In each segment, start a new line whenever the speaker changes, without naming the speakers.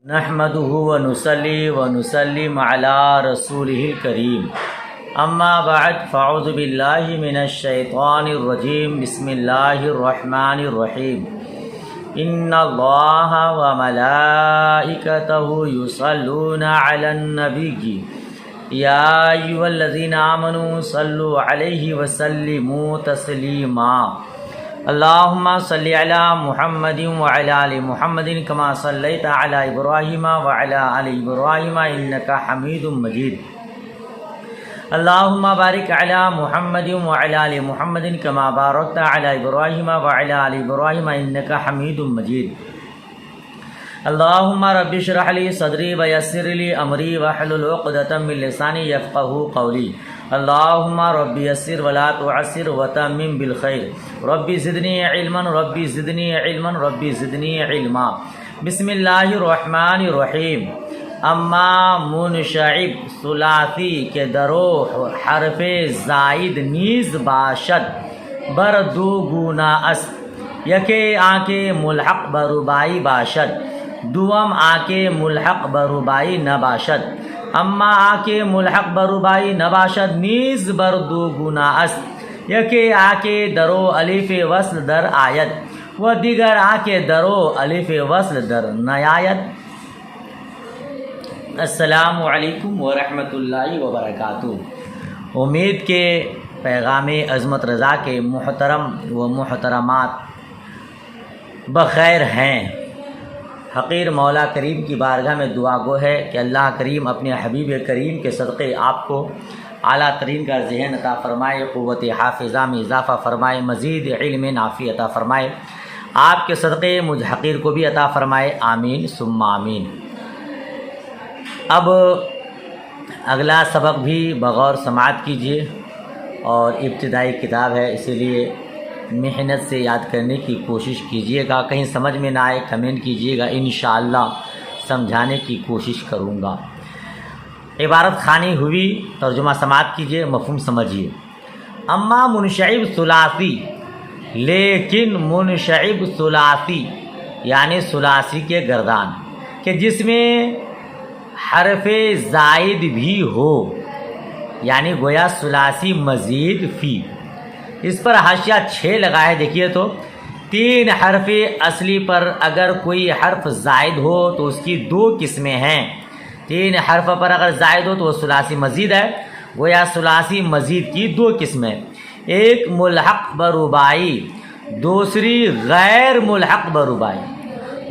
نحمده ونصلي ونسلم على رسوله الكريم اما بعد فاعوذ بالله من الشيطان الرجيم بسم الله الرحمن الرحيم ان الله وملائكته يصلون على النبي يا ايها الذين امنوا صلوا عليه وسلموا تسليما اللهم صل على محمد وعلى آل محمد كما صليت على إبراهيم وعلى آل إبراهيم إنك حميد مجيد اللهم بارك على محمد وعلى آل محمد كما باركت على إبراهيم وعلى آل إبراهيم إنك حميد مجيد اللهم رب اشرح لي صدري ويسر لي أمري واحلل عقدة من لساني يفقهوا قولي اللهم رب يسر ولا تعسر وتمم بالخير ربي زدني علما ربي زدني علما ربي زدني علما بسم الله الرحمن الرحیم اما منشعب ثلاثی کے درو حرف زائد نیز باشد بر دو گونا است یکے آنکے ملحق بربائی باشد دوم آنکے ملحق بربائی نباشد اما آکے ملحق بربائی نباشد نیز بر دو گنا است یکے آکے درو الف وصل در آیت و دیگر آکے درو الف وصل در نیایت۔ السلام علیکم ورحمۃ اللہ وبرکاتہ۔ امید کے پیغام عظمت رضا کے محترم و محترمات بخیر ہیں۔ حقیر مولا کریم کی بارگاہ میں دعا گو ہے کہ اللہ کریم اپنے حبیب کریم کے صدقے آپ کو اعلیٰ ترین کا ذہن عطا فرمائے، قوت حافظہ میں اضافہ فرمائے، مزید علم نافع عطا فرمائے، آپ کے صدقے مجھ حقیر کو بھی عطا فرمائے، آمین ثم آمین۔ اب اگلا سبق بھی بغور سماعت کیجیے، اور ابتدائی کتاب ہے اسی لیے محنت سے یاد کرنے کی کوشش کیجیے گا۔ کہیں سمجھ میں نہ آئے کمنٹ کیجیے گا، انشاءاللہ سمجھانے کی کوشش کروں گا۔ عبارت خوانی ہوئی، ترجمہ سماعت کیجیے، مفہوم سمجھیے۔ اما منشعب ثلاثی، لیکن منشعب ثلاثی یعنی ثلاثی کے گردان کہ جس میں حرف زائد بھی ہو، یعنی گویا ثلاثی مزید فی۔ اس پر حاشیہ 6 لگا ہے، دیکھیے تو 3 حرف اصلی پر اگر کوئی حرف زائد ہو تو اس کی 2 قسمیں ہیں۔ 3 حرف پر اگر زائد ہو تو وہ ثلاثی مزید ہے، گویا ثلاثی مزید کی 2 قسمیں، ایک ملحق بربائی، دوسری غیر ملحق بربائی۔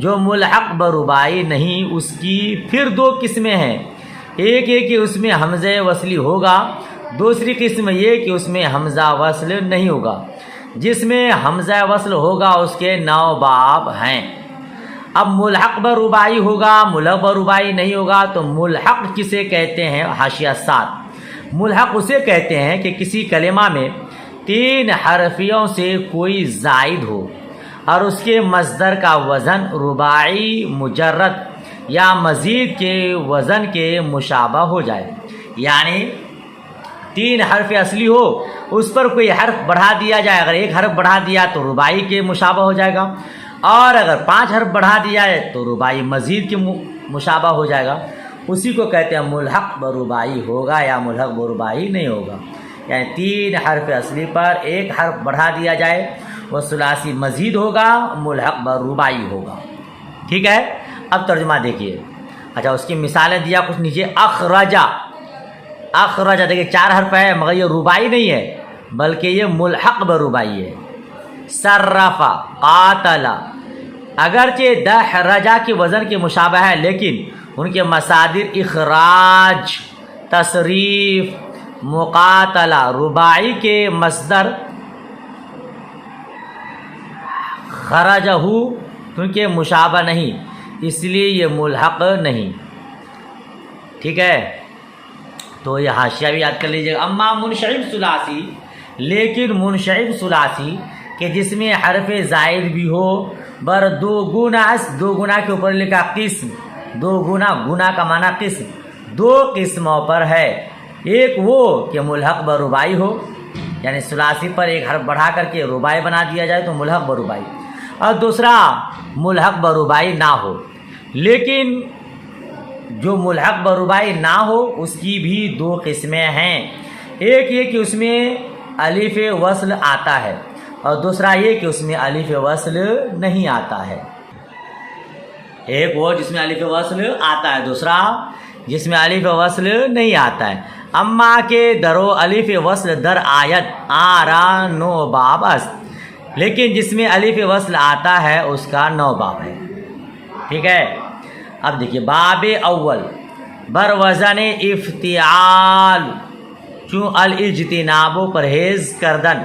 جو ملحق بربائی نہیں اس کی پھر 2 قسمیں ہیں، ایک ہے کہ اس میں حمزہ وصلی ہوگا، دوسری قسم یہ کہ اس میں حمزہ وصل نہیں ہوگا۔ جس میں حمزہ وصل ہوگا اس کے 9 باب ہیں۔ اب ملحق بربائی ہوگا، ملحق بربائی نہیں ہوگا، تو ملحق کسے کہتے ہیں؟ حاشیہ 7۔ ملحق اسے کہتے ہیں کہ کسی کلمہ میں 3 حرفیوں سے کوئی زائد ہو اور اس کے مصدر کا وزن رباعی مجرد یا مزید کے وزن کے مشابہ ہو جائے، یعنی 3 حرف اصلی ہو، اس پر کوئی حرف بڑھا دیا جائے، اگر ایک حرف بڑھا دیا تو رباعی کے مشابہ ہو جائے گا، اور اگر 5 حرف بڑھا دیا ہے تو رباعی مزید کے مشابہ ہو جائے گا۔ اسی کو کہتے ہیں ملحق بربائی ہوگا یا ملحق بربائی نہیں ہوگا، یعنی 3 حرف اصلی پر ایک حرف بڑھا دیا جائے وہ ثلاثی مزید ہوگا، ملحق بربائی ہوگا۔ ٹھیک ہے، اب ترجمہ دیکھیے۔ اچھا، اس کی مثالیں دیا کچھ نیچے۔ اخرجہ، اخرجہ دیکھیے 4 حرف ہے مگر یہ ربائی نہیں ہے بلکہ یہ ملحق بربائی ہے۔ صرفہ، قاتل، اگرچہ دحرجہ کے وزن کے مشابہ ہے لیکن ان کے مصادر اخراج، تصریف، مقاتلہ، رباعی کے مصدر خرجہ کیونکہ مشابہ نہیں، اس لیے یہ ملحق نہیں۔ ٹھیک ہے، تو یہ حاشیہ بھی یاد کر لیجیے گا۔ اما منشعب ثلاثی، لیکن منشعب ثلاثی کہ جس میں حرف زائد بھی ہو، بر 2 گنا اس، 2 گنا کے اوپر لکھا قسم، 2 گنا، گنا کا معنی قسم، 2 قسموں پر ہے۔ ایک وہ کہ ملحق بربائی ہو، یعنی ثلاثی پر ایک حرف بڑھا کر کے ربائی بنا دیا جائے تو ملحق بربائی، اور دوسرا ملحق بربائی نہ ہو، لیکن जो मुल्हक बरुबाई ना हो उसकी भी दो किस्में हैं। एक ये कि उसमें अलिफ वस्ल आता है और दूसरा ये कि उसमें अलिफ वस्ल नहीं आता है। एक वो जिसमें अलिफ वस्ल आता है, दूसरा जिसमें अलिफ वस्ल नहीं आता है। अम्मा के दरो अलिफ वस्ल दर आयत आरा नो बाब अस्त, लेकिन जिसमें अलिफ वस्ल आता है उसका 9 बाब है। ठीक है, अब देखिए बाब अव्वल बर वज़न इफ्तिआल चूँ अल इज्तिनाबो परहेज़ करदन।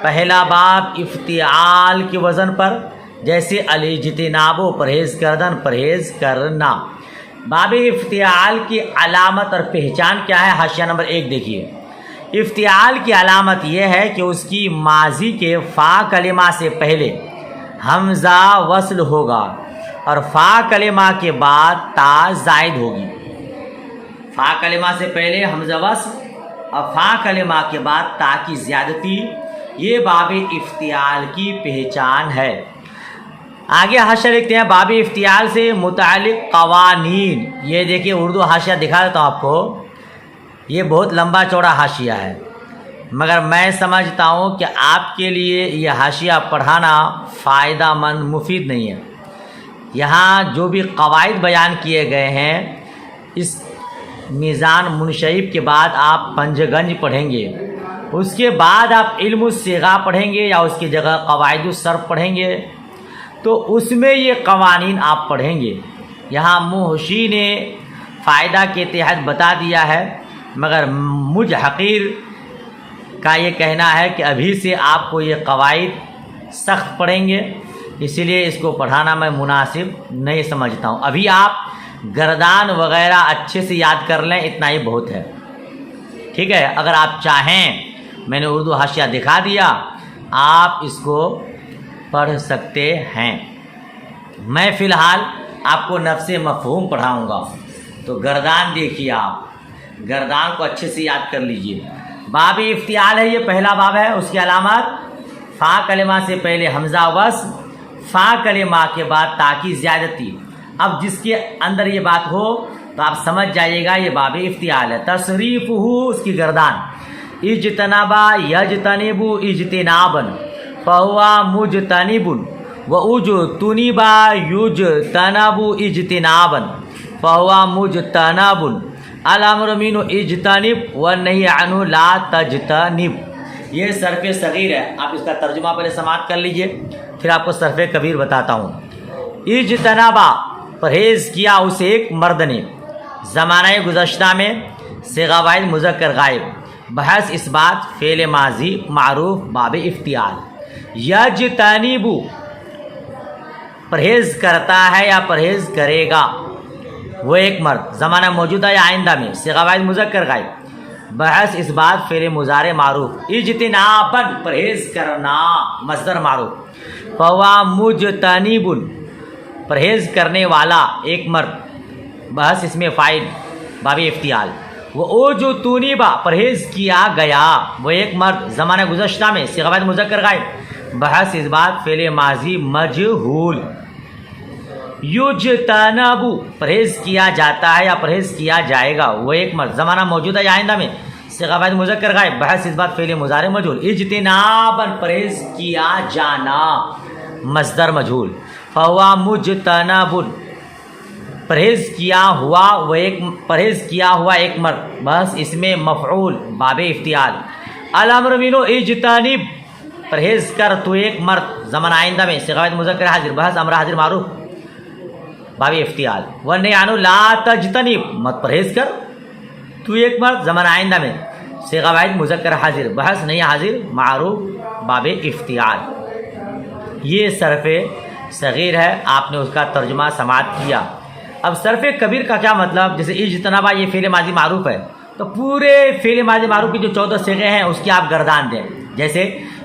पहला बाब इफ्तिआल के वज़न पर, जैसे अल इज्तिनाबो परहेज़ करदन परहेज़ करना। बाब इफ्तिआल की अलामत और पहचान क्या है? हाशिया नंबर 1 देखिए। इफ्तिआल की अलामत यह है कि उसकी माजी के फ़ा कलिमा से पहले हमज़ा वस्ल होगा और फ़ा कलिमा के बाद ता ज़ायद होगी। फ़ा कलिमा से पहले हमज़ा वस्ल और फ़ा कलिमा के बाद ता की ज़्यादती, ये बाब इफ्तिआल की पहचान है। आगे हाशिया लिखते हैं बाब इफ्तिआल से मुतालिक क़वानीन। ये देखिए उर्दू हाशिया दिखा देता हूँ आपको। ये बहुत लंबा चौड़ा हाशिया है, मगर मैं समझता हूँ कि आपके लिए ये हाशिया पढ़ाना फ़ायदा मंद मुफीद नहीं है। यहाँ जो भी क़वाइद बयान किए गए हैं, इस मीज़ान मुनशइब के बाद आप पंजगंज पढ़ेंगे, उसके बाद आप इल्म सिगा पढ़ेंगे या उसकी जगह क़वाइद सर्फ पढ़ेंगे, तो उसमें ये क़वानीन आप पढ़ेंगे। यहाँ मुहशी ने फ़ायदा के तहत बता दिया है, मगर मुझ हक़ीर का ये कहना है कि अभी से आपको ये क़वाइद सख्त पढ़ेंगे, इसीलिए इसको पढ़ाना मैं मुनासिब नहीं समझता हूँ। अभी आप गर्दान वग़ैरह अच्छे से याद कर लें, इतना ही बहुत है। ठीक है, अगर आप चाहें, मैंने उर्दू हाशिया दिखा दिया, आप इसको पढ़ सकते हैं। मैं फ़िलहाल आपको नफ्से मफ़हूम पढ़ाऊँगा, तो गर्दान देखिए, आप गर्दान को अच्छे से याद कर लीजिए। बाब इफ्तिआल है, ये पहला बाब है। उसकी अलामत फ़ा कलिमा से पहले हमज़ा वस्ल, फ़ा कलिमा के बाद ता की ज़्यादती। अब जिसके अंदर ये बात हो तो आप समझ जाइएगा ये बाब इफ्तिआल है। तसरीफ़हु, उसकी गर्दान इज्तनबा यज्तनिबु इज्तिनाबन फ़हुवा मुज्तनिबुन व उज्तनिबा युज्तनबु इज्तिनाबन फ़हुवा मुज्तनबुन अल अम्रु मिन्हु इज्तनिब व नही अन्हु ला तज्तनिब। ये सर्फ़ सग़ीर है, आप इसका तर्जुमा पहले समाप्त कर लीजिए, फिर आपको सर्फ़ कबीर बताता हूँ। इज्तनबा परहेज़ किया उसे एक मर्द ने, ज़माने गुज़श्ता में सिग़ा वाहिद मुज़क्कर गायब। बहस इस बात फ़ेल माजी मारूफ बाब इफ्तिआल। यज्तनिबु परहेज़ करता है या परहेज़ करेगा, वो एक मर्द, ज़माना मौजूदा या आइंदा में सिग़ा वाहिद मुज़क्कर गायब। बहस इस बात फ़ेल मुज़ारे मारूफ। इज्तिनाबन परहेज़ करना मस्दर मारूफ। फ़हुवा मुज्तनिबुन परहेज़ करने वाला एक मर्द, बहस इसमें फ़ाइल बाब इफ्तिआल। वो ओ जो तुनिबा परहेज़ किया गया, वो एक मर्द, ज़माना गुज़श्ता में सिग़ा वाहिद मुज़क्कर गायब। बहस इस बात फ़ेल माजी मजहूल। युज्तनबु परहेज़ किया जाता है या परहेज़ किया जाएगा, वो एक मर्द, ज़माना मौजूदा या आइंदा में सिग़ा वाहिद मुज़क्कर गायब। बहस इस बात फ़ेल मुज़ारे मजहूल। इज्तिनाबन परहेज़ किया जाना मस्दर मजहूल। फ़हुवा मुज्तनबुन परहेज़ किया हुआ, वो एक परहेज़ किया हुआ एक मर्द, बस इसमें मफ़ऊल बाब इफ्तिआल। अल अम्रु मिन्हु इज्तनिब परहेज़ कर तू एक मर्द, ज़माना आइंदा में सिग़ा वाहिद मुज़क्कर हाजिर, बहस अम्र हाजिर मारूफ बाब इफ्तिआल। व नही अन्हु ला तज्तनिब मत परहेज़ कर तू एक मर्द, ज़माना आइंदा में सिग़ा वाहिद मुज़क्कर हाजिर, बहस नहीं हाजिर मारूफ बाब इफ्तिआल। ये सर्फ़ सग़ीर है, आपने उसका तर्जुमा समाअत किया। अब सर्फ़ कबीर का क्या मतलब? जैसे इज्तनबा ये फ़ेल माज़ी मारूफ है, तो पूरे फ़ेल माज़ी मारूफ की जो 14 सिग़े हैं उसकी आप गर्दान दें। जैसे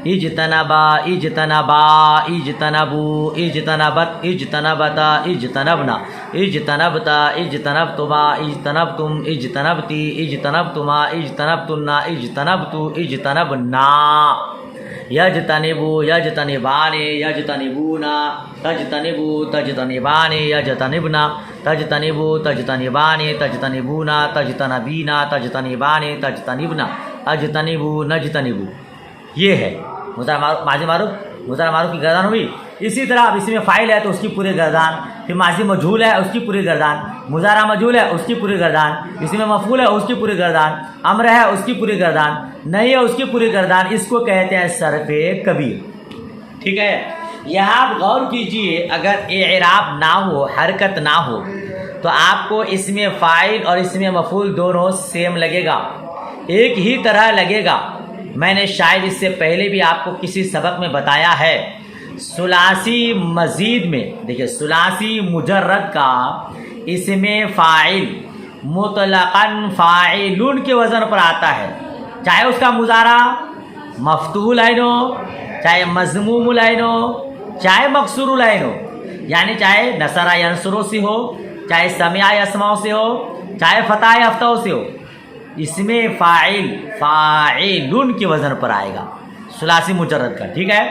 इज्तनबा इज्तनबा इज्तनबु इज्तनबत इज्तनबता इज्तनबना इज्तनबता इज्तनबतुमा इज्तनबतुम इज्तनबती इज्तनबतुमा इज्तनबतुन्ना इज्तनबतु इज्तनबना। यजतनिबु यजतनिबानि यजतनिबूना तजतनिबु तजतनिबानि यजतनिबना तजतनिबु तजतनिबानि तजतनिबूना तजतनबीना तजतनिबानि तजतनिबना अजतनिबु नजतनिबु। ये है माजी मारूफ मुज़ारा मारूफ की गर्दान हुई। इसी तरह अब इसमें फ़ाइल है तो उसकी पूरी गर्दान, फिर माजी मजहूल है उसकी पूरी गर्दान, मुज़ारा मजहूल है उसकी पूरी गर्दान, इसमें मफ़ूल है उसकी पूरी गर्दान, अम्र है उसकी पूरी गर्दान, नहीं है उसकी पूरी गर्दान। इसको कहते हैं सरफ़े कबीर। ठीक है, यहाँ आप गौर कीजिए, अगर एराब ना हो, हरकत ना हो, तो आपको इसमें फ़ाइल और इसमें मफ़ूल दोनों सेम लगेगा, एक ही तरह लगेगा। मैंने शायद इससे पहले भी आपको किसी सबक में बताया है, सुलासी मजीद में देखिए, सुलासी मुजर्रद का इसमें फ़ाइल मुतलक़न फ़ाइलुन के वज़न पर आता है, चाहे उसका मुज़ारा मफ्तूहुल ऐन हो, चाहे मज़मूमुल ऐन हो, चाहे मकसूरुल ऐन हो, यानी चाहे नसरा यंसुरो से हो, चाहे समिया यसमाओ से हो, चाहे फ़ता यफ्ताओ से हो, इसमें फ़ाइल फ़ाइलुन के वज़न पर आएगा सुलासी मुजर्रद का। ठीक है,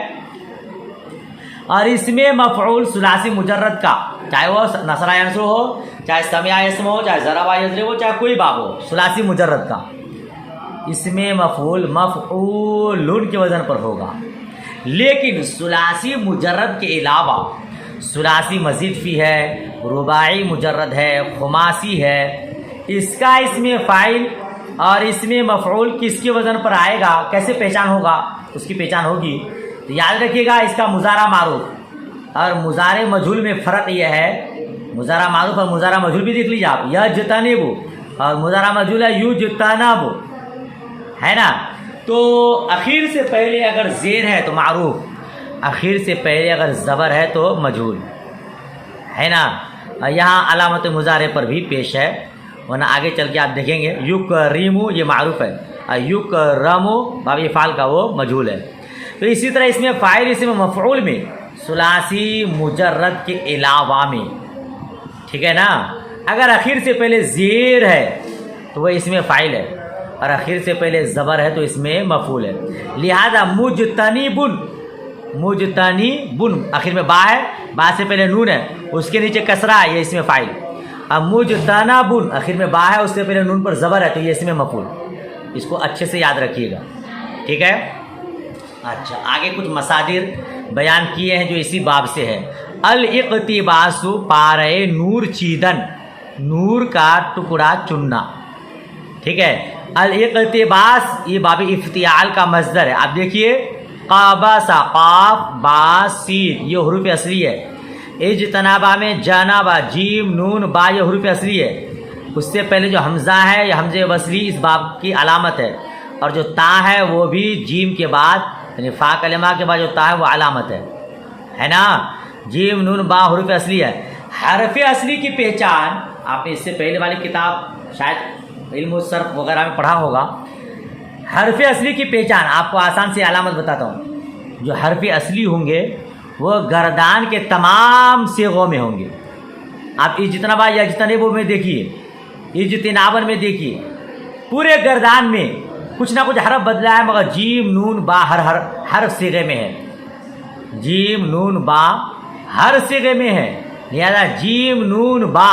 और इसमें मफ़ऊल सुलासी मुजर्रद का, चाहे वो नसरा यंसुर हो, चाहे समिया यसम हो, चाहे ज़रबा यज़रिब हो, चाहे कोई बाब हो, सुलासी मुजर्रद का इसमें मफ़ऊल मफ़ऊलुन के वज़न पर होगा। लेकिन सुलासी मुजर्रद के अलावा सुलासी मज़ीद फ़ी है, रुबाई मुजर्रद है, खुमासी है, इसका इसमें फ़ाइल और इसमें मफ़ऊल किसके वज़न पर आएगा, कैसे पहचान होगा, उसकी पहचान होगी। तो याद रखिएगा, इसका मुज़ारा मारूफ और मुज़ारे मजहूल में फ़र्क यह है, मुज़ारा मारूफ और मुज़ारा मजहूल भी देख लीजिए आप, यजतनिबु और मुज़ारा मजहूल है युजतनबु, है ना। तो अखीर से पहले अगर ज़ेर है तो मारूफ, अखीर से पहले अगर ज़बर है तो मजहूल, है ना। यहाँ अलामत मुज़ारे पर भी पेश है, वरना आगे चल के आप देखेंगे युकरीमु ये मारूफ है, युकरमु बाब फ़ाल का वो मजहूल है। तो इसी तरह इसमें फ़ाइल इसमें मफ़ऊल में सुलासी मुजर्रद के अलावा में, ठीक है ना, अगर आखिर से पहले ज़ेर है तो वह इसमें फ़ाइल है, और आखिर से पहले ज़बर है तो इसमें मफ़ऊल है। लिहाजा मुजतनिबुन, मुजतनिबुन आखिर में बा है, बा से पहले नून है, उसके नीचे कसरा है, ये इसमें फ़ाइल। अब मुजतनबुन आखिर में बा है, उससे पहले नून पर ज़बर है, तो ये इसमें मफ़ऊल। इसको अच्छे से याद रखिएगा, ठीक है। अच्छा, आगे कुछ मसादिर बयान किए हैं जो इसी बाब से है। अल इक़्तिबासु पारे नूर चीदन, नूर का टुकड़ा चुनना, ठीक है। अल इक़्तिबास ये बाब इफ्तियाल का मज़दर है। आप देखिए, क़ाबसा क़ाफ बा सीन ये हुरूफ असली है, इज्तनाबा में जनाबा जीम नून बा ये हुरूफ असली है, उससे पहले जो हमज़ा है या हमज़े वसली इस बाब की अलामत है, और जो ता है वो भी जीम के बाद यानी फ़ा कलिमा के बाद जो ता है वो अलामत है ना। जीम नून बा हुरूफ असली है। हरफ असली की पहचान आपने इससे पहले वाली किताब शायद इल्म सर्फ वगैरह में पढ़ा होगा। हरफ असली की पहचान आपको आसान से अलामत बताता हूँ। जो हरफ असली होंगे वो गर्दान के तमाम सेगों में होंगे। आप इज्तनाबा या इज्तनिबु में देखिए, इज्तिनाबन में देखिए, पूरे गर्दान में कुछ ना कुछ हरफ बदला है, मगर जीम नून बा हर सिगे में है। जीम नून बा हर सिगे में है, लिहाजा जीम नून बा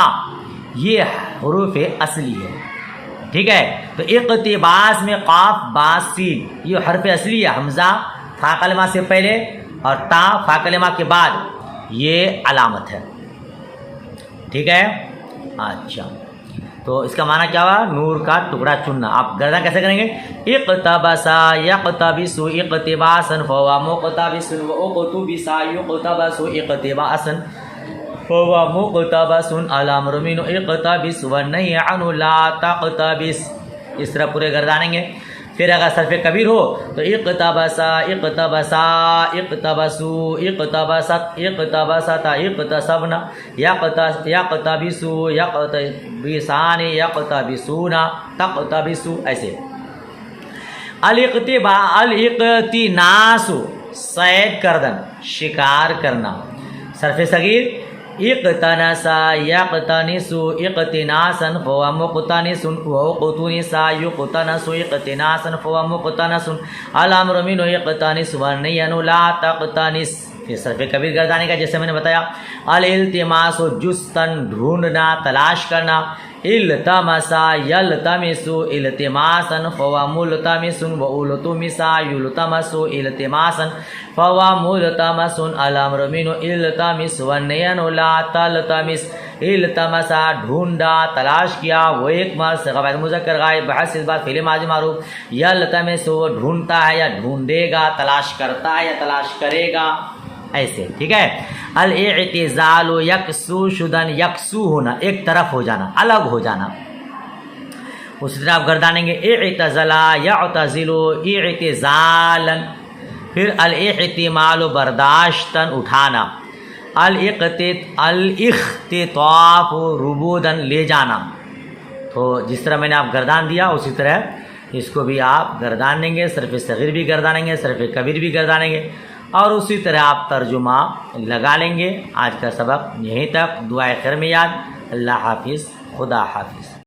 ये हुरूफ असली है, ठीक है। तो इक़्तिबास में क़ाफ बा सीन ये हरफ असली है, हमज़ा फ़ा कलिमा से पहले और ता फ़ा कलिमा के बाद ये अलामत है, ठीक है। अच्छा, तो इसका माना क्या हुआ, नूर का टुकड़ा चुनना। आप गर्दन कैसे करेंगे, इक़्तबसा यक़्तबिसु इक़्तिबासन फहुवा मुक़्तबिसुन व उक़्तबिसा युक़्तबसु इक़्तिबासन फहुवा मुक़्तबसुन अल-अम्रु मिन इक़्तबिस व नही अनु ला तक़्तबिस। इस तरह पूरे गर्दानेंगे। फिर अगर सरफ़े कबीर हो तो इक़्तबसा इक़्तबसा इक़्तबसु इक़्तबसत इक़्तबसता इक़्तसबना यक़्तबिसु यक़्तबिसानि यक़्तबिसूना तक़्तबिसु, ऐसे। अल-इक़्तिनासु सैद करदन शिकार करना। सरफ़े सगीर اقتنسا یقتنسو اقتناسا فهو مقتنس واقتنس یقتنس اقتناسا فهو مقتنس الامر منه اقتنس والنهي لا تقتنس. پھر صرف کبیر گردانے کا جیسے میں نے بتایا. الالتماس جستن ڈھونڈنا تلاش کرنا. التمسا یلتمسو التماسا فهو ملتمس والتمسا یلتمس التماسا فهو ملتمس الامر منه التمس والنهي لا تلتمس. التمسا ڈھونڈا تلاش کیا وہ ایک مرد سے غیر مذکر غائب بحث اس بات فعل ماضی معروف. یلتمس وہ ڈھونڈتا ہے یا ڈھونڈے گا, تلاش کرتا ہے یا تلاش کرے گا, ایسے ٹھیک ہے. الاعتزال یکسو شدن یکسو ہونا ایک طرف ہو جانا الگ ہو جانا. اسی طرح آپ گردانیں گے اعتزلا یعتزلو اعتزالا. پھر الاحتمال برداشتن اٹھانا. الاختطاف ربودن لے جانا. تو جس طرح میں نے آپ گردان دیا اسی طرح اس کو بھی آپ گردان دیں گے. صرف صغیر بھی گردانیں گے, صرف کبیر بھی گردانیں گے, اور اسی طرح آپ ترجمہ لگا لیں گے. آج کا سبق یہیں تک. دعائے خیر میں یاد. اللہ حافظ. خدا حافظ.